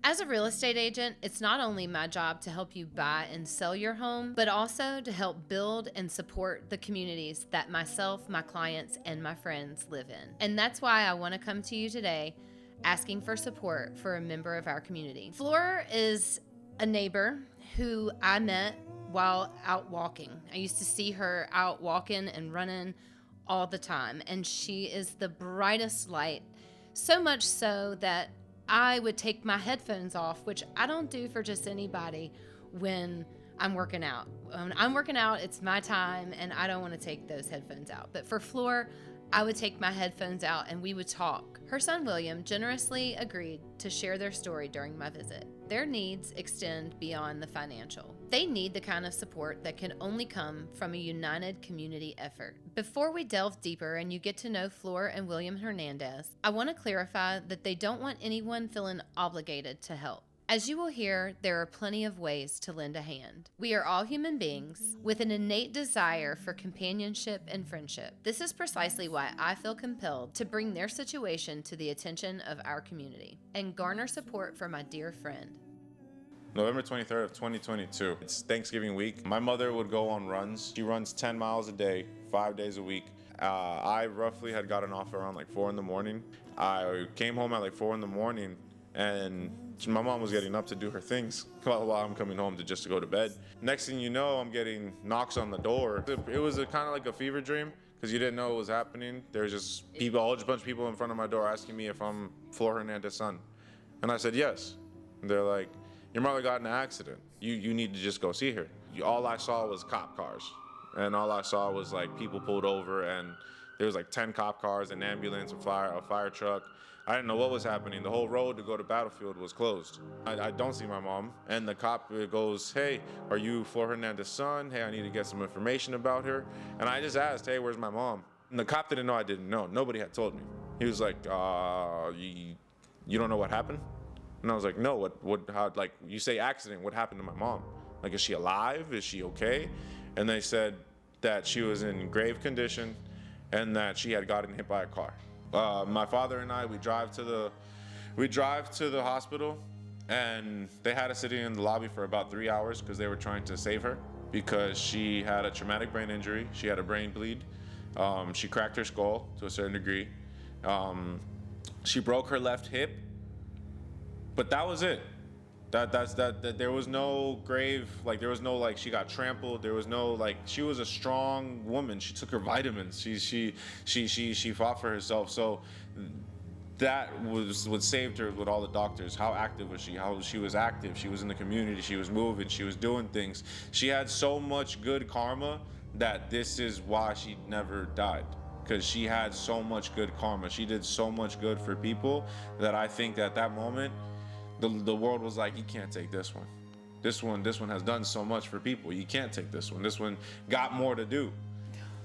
As a real estate agent, it's not only my job to help you buy and sell your home, but also to help build and support the communities that myself, my clients, and my friends live in. And that's why I want to come to you today asking for support for a member of our community. Flor is a neighbor who I met while out walking. I used to see her out walking and running all the time, and she is the brightest light, so much so that I would take my headphones off, which I don't do for just anybody when I'm working out. When I'm working out, it's my time, and I don't want to take those headphones out. But for Flor, I would take my headphones out and we would talk. Her son, William, generously agreed to share their story during my visit. Their needs extend beyond the financial. They need the kind of support that can only come from a united community effort. Before we delve deeper and you get to know Flor and William Hernandez, I want to clarify that they don't want anyone feeling obligated to help. As you will hear, there are plenty of ways to lend a hand. We are all human beings with an innate desire for companionship and friendship. This is precisely why I feel compelled to bring their situation to the attention of our community and garner support for my dear friend. November 23rd of 2022. It's Thanksgiving week. My mother would go on runs. She runs 10 miles a day, 5 days a week. I roughly had gotten off around like 4 in the morning. I came home at like 4 in the morning and my mom was getting up to do her things while I'm coming home to go to bed. Next thing you know, I'm getting knocks on the door. It was kind of like a fever dream because you didn't know what was happening. There's just people, a whole bunch of people in front of my door asking me if I'm Flor Hernandez's son. And I said yes. And they're like, your mother got in an accident. You need to just go see her. All I saw was cop cars. And all I saw was like people pulled over and there was like 10 cop cars, an ambulance, a fire truck. I didn't know what was happening. The whole road to go to Battlefield was closed. I don't see my mom. And the cop goes, hey, are you Flor Hernandez's son? Hey, I need to get some information about her. And I just asked, hey, where's my mom? And the cop didn't know I didn't know. Nobody had told me. He was like, you don't know what happened? And I was like, no, how, like, you say accident, what happened to my mom? Like, is she alive? Is she okay? And they said that she was in grave condition and that she had gotten hit by a car. My father and I, we drive to the hospital, and they had us sitting in the lobby for about 3 hours because they were trying to save her because she had a traumatic brain injury. She had a brain bleed. She cracked her skull to a certain degree. She broke her left hip, but that was it. That there was no grave, like there was no like she got trampled, there was no like she was a strong woman. She took her vitamins. She fought for herself. So that was what saved her with all the doctors. How active was she? How she was active. She was in the community, she was moving, she was doing things. She had so much good karma that this is why she never died. Because she had so much good karma. She did so much good for people that I think at that moment the world was like, you can't take this one. This one has done so much for people. You can't take this one. This one got more to do.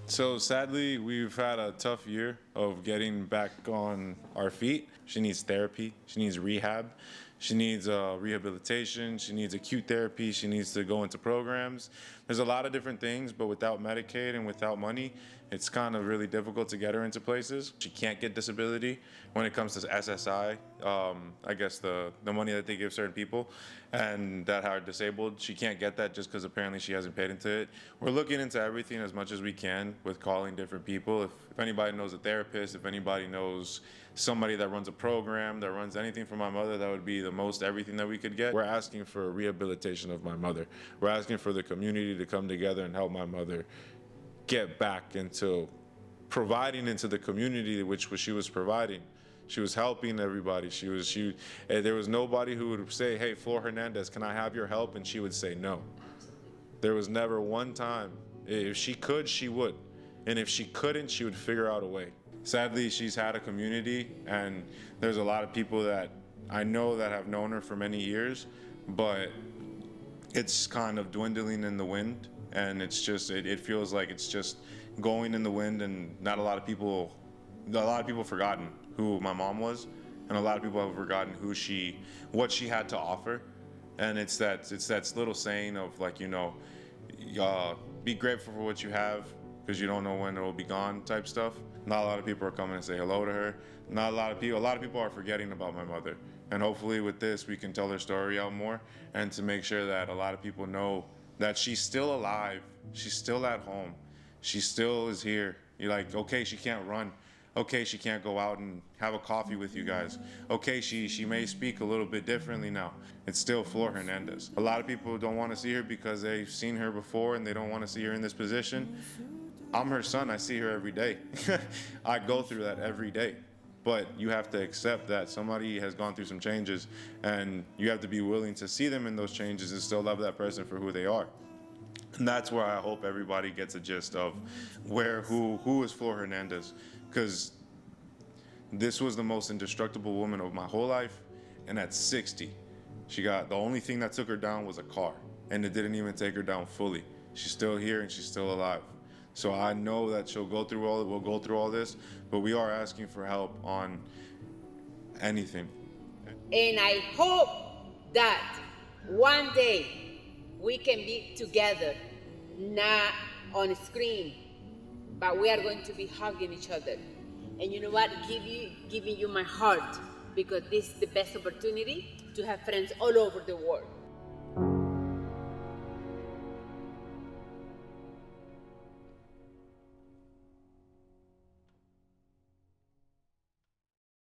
So sadly, we've had a tough year of getting back on our feet. She needs therapy. She needs rehab. She needs rehabilitation. She needs acute therapy. She needs to go into programs. There's a lot of different things, but without Medicaid and without money, it's kind of really difficult to get her into places. She can't get disability when it comes to SSI, I guess the money that they give certain people and that are disabled. She can't get that just because apparently she hasn't paid into it. We're looking into everything as much as we can with calling different people. If anybody knows a therapist, if anybody knows somebody that runs a program, that runs anything for my mother, that would be the most everything that we could get. We're asking for a rehabilitation of my mother. We're asking for the community to come together and help my mother get back into providing into the community which she was providing. She was helping everybody. There was nobody who would say, hey, Flor Hernandez, can I have your help? And she would say no. There was never one time. If she could, she would. And if she couldn't, she would figure out a way. Sadly, she's had a community, and there's a lot of people that I know that have known her for many years, but it's kind of dwindling in the wind, and it's just, it feels like it's just going in the wind, and not a lot of people forgotten who my mom was, and a lot of people have forgotten what she had to offer. And it's that little saying of like, be grateful for what you have because you don't know when it will be gone type stuff. Not a lot of people are coming to say hello to her. A lot of people are forgetting about my mother. And hopefully with this, we can tell her story out more and to make sure that a lot of people know that she's still alive. She's still at home. She still is here. You're like, okay, she can't run. Okay, she can't go out and have a coffee with you guys. Okay, she may speak a little bit differently now. It's still Flor Hernandez. A lot of people don't want to see her because they've seen her before and they don't want to see her in this position. I'm her son. I see her every day. I go through that every day. But you have to accept that somebody has gone through some changes, and you have to be willing to see them in those changes and still love that person for who they are. And that's where I hope everybody gets a gist of who is Flor Hernandez, because this was the most indestructible woman of my whole life, and at 60, the only thing that took her down was a car, and it didn't even take her down fully. She's still here and she's still alive. So I know that we'll go through all this, but we are asking for help on anything. And I hope that one day we can be together, not on a screen, but we are going to be hugging each other. And you know what? Giving you my heart, because this is the best opportunity to have friends all over the world.